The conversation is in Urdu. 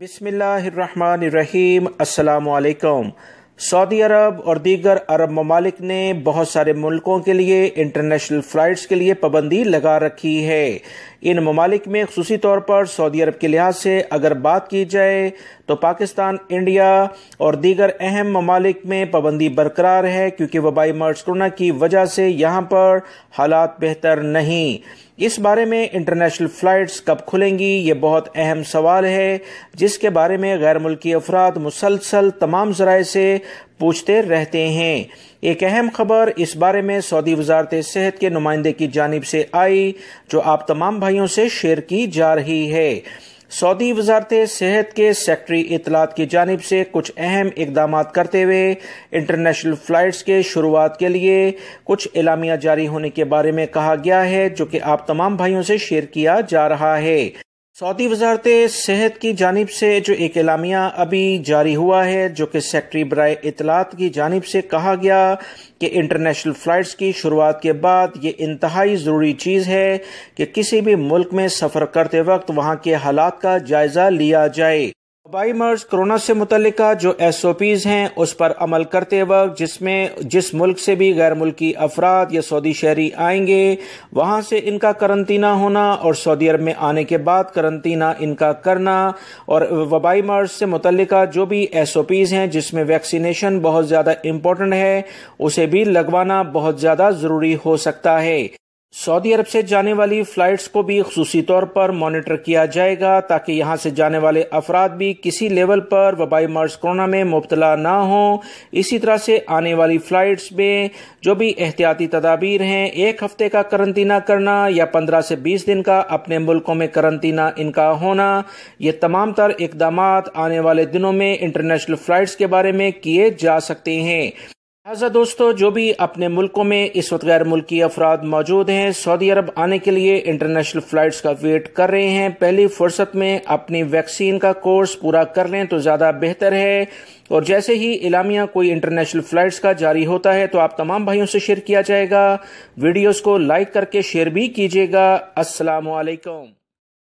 بسم اللہ الرحمن الرحیم۔ السلام علیکم۔ سعودی عرب اور دیگر عرب ممالک نے بہت سارے ملکوں کے لیے انٹرنیشنل فلائٹس کے لیے پابندی لگا رکھی ہے۔ ان ممالک میں خصوصی طور پر سعودی عرب کے لحاظ سے اگر بات کی جائے تو پاکستان، انڈیا اور دیگر اہم ممالک میں پابندی برقرار ہے، کیونکہ وبائی مرض کورونا کی وجہ سے یہاں پر حالات بہتر نہیں۔ اس بارے میں انٹرنیشنل فلائٹس کب کھلیں گی، یہ بہت اہم سوال ہے جس کے بارے میں غیر ملکی افراد مسلسل تمام ذرائع سے پوچھتے رہتے ہیں۔ ایک اہم خبر اس بارے میں سعودی وزارت صحت کے نمائندے کی جانب سے آئی، جو آپ تمام بھائیوں سے شیئر کی جا رہی ہے۔ سعودی وزارت صحت کے سیکرٹری اطلاعات کی جانب سے کچھ اہم اقدامات کرتے ہوئے انٹرنیشنل فلائٹس کے شروعات کے لیے کچھ اعلامیہ جاری ہونے کے بارے میں کہا گیا ہے، جو کہ آپ تمام بھائیوں سے شیئر کیا جا رہا ہے۔ سعودی وزارت صحت کی جانب سے جو ایک اعلامیہ ابھی جاری ہوا ہے، جو کہ سیکرٹری برائے اطلاعات کی جانب سے کہا گیا کہ انٹرنیشنل فلائٹس کی شروعات کے بعد یہ انتہائی ضروری چیز ہے کہ کسی بھی ملک میں سفر کرتے وقت وہاں کے حالات کا جائزہ لیا جائے۔ وبائی مرض کورونا سے متعلقہ جو SOPs ہیں اس پر عمل کرتے وقت جس ملک سے بھی غیر ملکی افراد یا سعودی شہری آئیں گے، وہاں سے ان کا قرنطینہ ہونا اور سعودی عرب میں آنے کے بعد قرنطینہ ان کا کرنا، اور وبائی مرض سے متعلقہ جو بھی SOPs ہیں جس میں ویکسینیشن بہت زیادہ امپورٹنٹ ہے، اسے بھی لگوانا بہت زیادہ ضروری ہو سکتا ہے۔ سعودی عرب سے جانے والی فلائٹس کو بھی خصوصی طور پر مانیٹر کیا جائے گا تاکہ یہاں سے جانے والے افراد بھی کسی لیول پر وبائی مرض کورونا میں مبتلا نہ ہوں۔ اسی طرح سے آنے والی فلائٹس میں جو بھی احتیاطی تدابیر ہیں، 1 ہفتے کا قرنطینہ کرنا یا 15 سے 20 دن کا اپنے ملکوں میں قرنطینہ ان کا ہونا، یہ تمام تر اقدامات آنے والے دنوں میں انٹرنیشنل فلائٹس کے بارے میں کیے جا سکتے ہیں۔ لہٰذا دوستو، جو بھی اپنے ملکوں میں اس وقت غیر ملکی افراد موجود ہیں، سعودی عرب آنے کے لیے انٹرنیشنل فلائٹس کا ویٹ کر رہے ہیں، پہلی فرصت میں اپنی ویکسین کا کورس پورا کر لیں تو زیادہ بہتر ہے۔ اور جیسے ہی اعلامیہ کوئی انٹرنیشنل فلائٹس کا جاری ہوتا ہے تو آپ تمام بھائیوں سے شیئر کیا جائے گا۔ ویڈیوز کو لائک کر کے شیئر بھی کیجیے گا۔ السلام علیکم۔